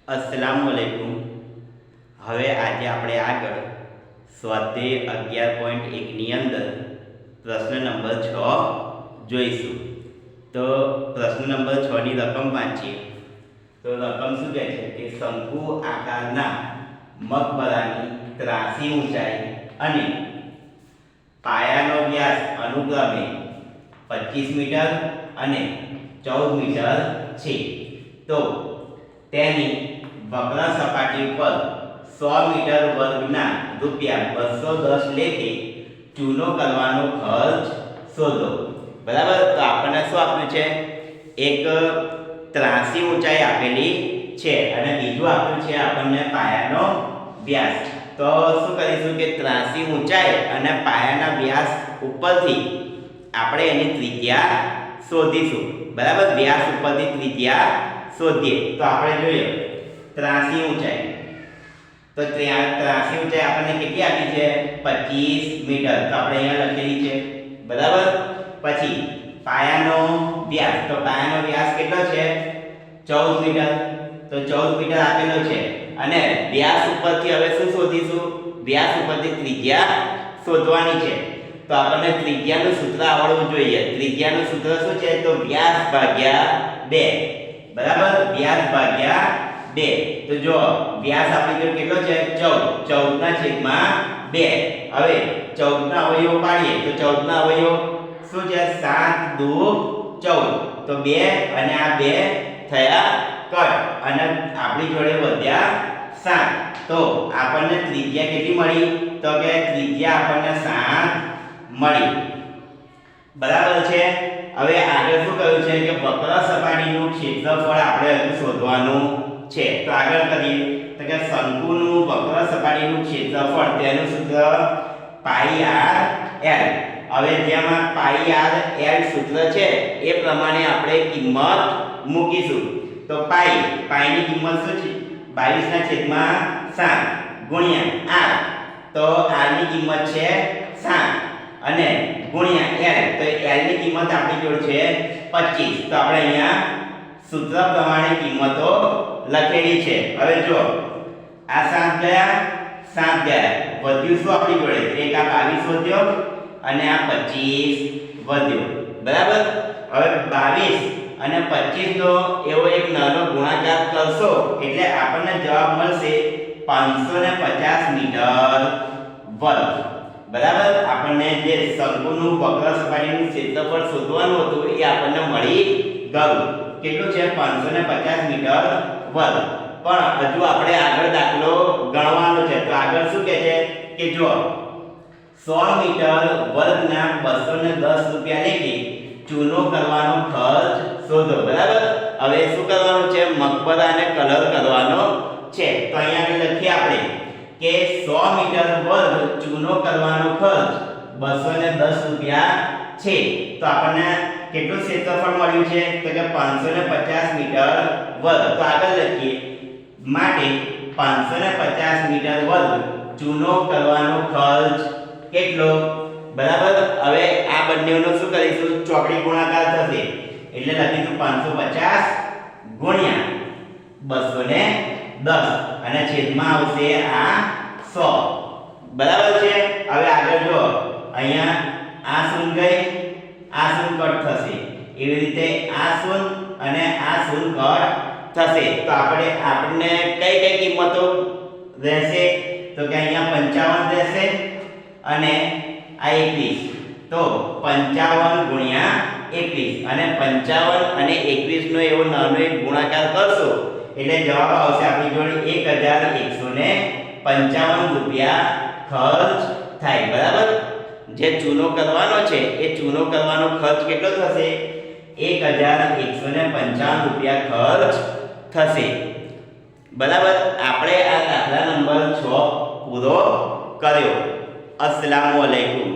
અસ્સલામુઅલૈકુમ। હવે આજે આપણે આગળ સ્વાધ્યાય 11.1ની અંદર પ્રશ્ન નંબર 6 જોઈશું। તો પ્રશ્ન નંબર 6ની રકમ વાંચીએ તો રકમ શું કહે છે કે શંકુ આકારના મકબરાની ત્રાસી ઊંચાઈ અને પાયાનો વ્યાસ અનુક્રમે 25 મીટર અને 14 મીટર છે। તો તેની વક્ર સપાટી પર 100 મીટર વર્ગના ₹210 લેખે ચૂનો કરવાનો ખર્ચ શોધો। બરાબર। તો આપણને શું આપ્યું છે? એક ત્રાસી ઊંચાઈ આપેલી છે અને બીજું આપ્યું છે આપણને પાયાનો વ્યાસ। તો શું કરીશું કે ત્રાસી ઊંચાઈ અને પાયાના વ્યાસ ઉપરથી આપણે એની ત્રિજ્યા શોધીશું। બરાબર। વ્યાસ ઉપરથી ત્રિજ્યા શોધીએ તો આપણે જોઈએ ત્રાસી ઊંચાઈ। તો ત્રાસી ઊંચાઈ આપણને કેટલી આપી છે? 25 મીટર। તો આપણે અહીંયા લખેલી છે। બરાબર। પછી પાયાનો વ્યાસ, તો પાયાનો વ્યાસ કેટલો છે? 14 મીટર। તો 14 મીટર આપેલો છે અને વ્યાસ ઉપરથી હવે શું શોધીશું? વ્યાસ ઉપરથી ત્રિજ્યા શોધવાની છે। તો આપણને ત્રિજ્યાનું સૂત્ર આવડવું જોઈએ। ત્રિજ્યાનું સૂત્ર શું છે? તો વ્યાસ ભાગ્યા 2। બરાબર। વ્યાસ ભાગ્યા 2। તો જો વ્યાસ આપણી જોડે કેટલો છે? 14। 14 ના છેદમાં 2। હવે 14 ના અવયવો પાડીએ તો 14 ના અવયવો શું છે? 7 દુ 14। તો 2 અને આ 2 થયા કટ અને આપણી જોડે વધ્યા 7। તો આપણને ત્રિજ્યા કેટલી મળી? તો કે ત્રિજ્યા આપણને 7 મળી। બરાબર છે। હવે આગળ શું કહ્યું છે કે વક્ર સપાટીનું ક્ષેત્રફળ આપણે હજુ શોધવાનું છે। તો આગળ કરીએ તો કે શંકુનું વક્ર સપાટીનું ક્ષેત્રફળ તેનું સૂત્ર πr/l। હવે જેમાં πr/l સૂત્ર છે એ પ્રમાણે આપણે કિંમત મૂકીશું। તો પાઈની કિંમત શું છે? 22/7 ગુણ્યા r। તો r ની કિંમત છે 7 અને ગુણ્યા l। તો l ની કિંમત આપણી જોડે છે 25। તો આપણે અહીંયા સૂત્ર પ્રમાણે કિંમતો લખેલી છે। હવે જો આ 7 ગયા 7 ગયા વધ્યું શું આપણી જોડે? એક આ 22 વધ્યો અને આ 25 વધ્યો। બરાબર। હવે 22 અને 25 નો એવો એક નાનો ગુણાકાર કરશો એટલે આપણને જવાબ મળશે 550 મીટર વર્ગ। બરાબર। આપણને જે શંકુનું વક્ર સપાટીનું ક્ષેત્રફળ શોધવાનું હતું એ આપણને મળી ગયું। કેટલું છે? 550 મીટર વર્ગ। પણ હજુ આપણે આગળ દાખલો ગણવાનો છે। તો આગળ શું કહે છે કે જો 100 મીટર વર્ગના ₹210 લેખે ચૂનો કરવાનો ખર્ચ શોધો। બરાબર। હવે શું કરવાનું છે? મકબરાને કલર કરવાનો છે। તો અહીંયા લખીએ આપણે કે 100 મીટર વર્ગ ચૂનો કરવાનો ખર્ચ ₹210 છે। તો આપણને કેટલું ક્ષેત્રફળ મળ્યું છે? તો કે 550 મીટર વર્ગ। તો આગળ લખીએ માટે 550 મીટર વર્ગ ચૂનો કરવાનો ખર્ચ કેટલો? બરાબર। હવે આ બંનેનો શું કરીશું? ચોકડી ગુણાકાર થશે એટલે લખીશું 550 ગુણ્યા 210 અને છેદમાં આવશે આ 100। બરાબર છે। હવે આગળ જો અહીંયા આ શૂન્ય ગઈ આ શૂન્ય કટ થશે એવી રીતે આ શૂન્ય અને આ શૂન્ય કટ થશે। તો આપણને કઈ કઈ કિંમતો રહેશે? તો કે અહીંયા 55 રહેશે અને આ 21। તો 55 ગુણ્યા 21 અને 55 અને 21 નો એવો નાનો એક ગુણાકાર કરશો એટલે જવાબ આવશે આપણી જોડે ₹1155 ખર્ચ થાય। બરાબર। જે ચૂનો કરવાનો છે એ ચૂનો કરવાનો ખર્ચ કેટલો થશે? ₹1155 ખર્ચ થશે। બરાબર। આપણે આ દાખલા નંબર 6 પૂરો કર્યો। અસ્સલામુ અલૈકુમ।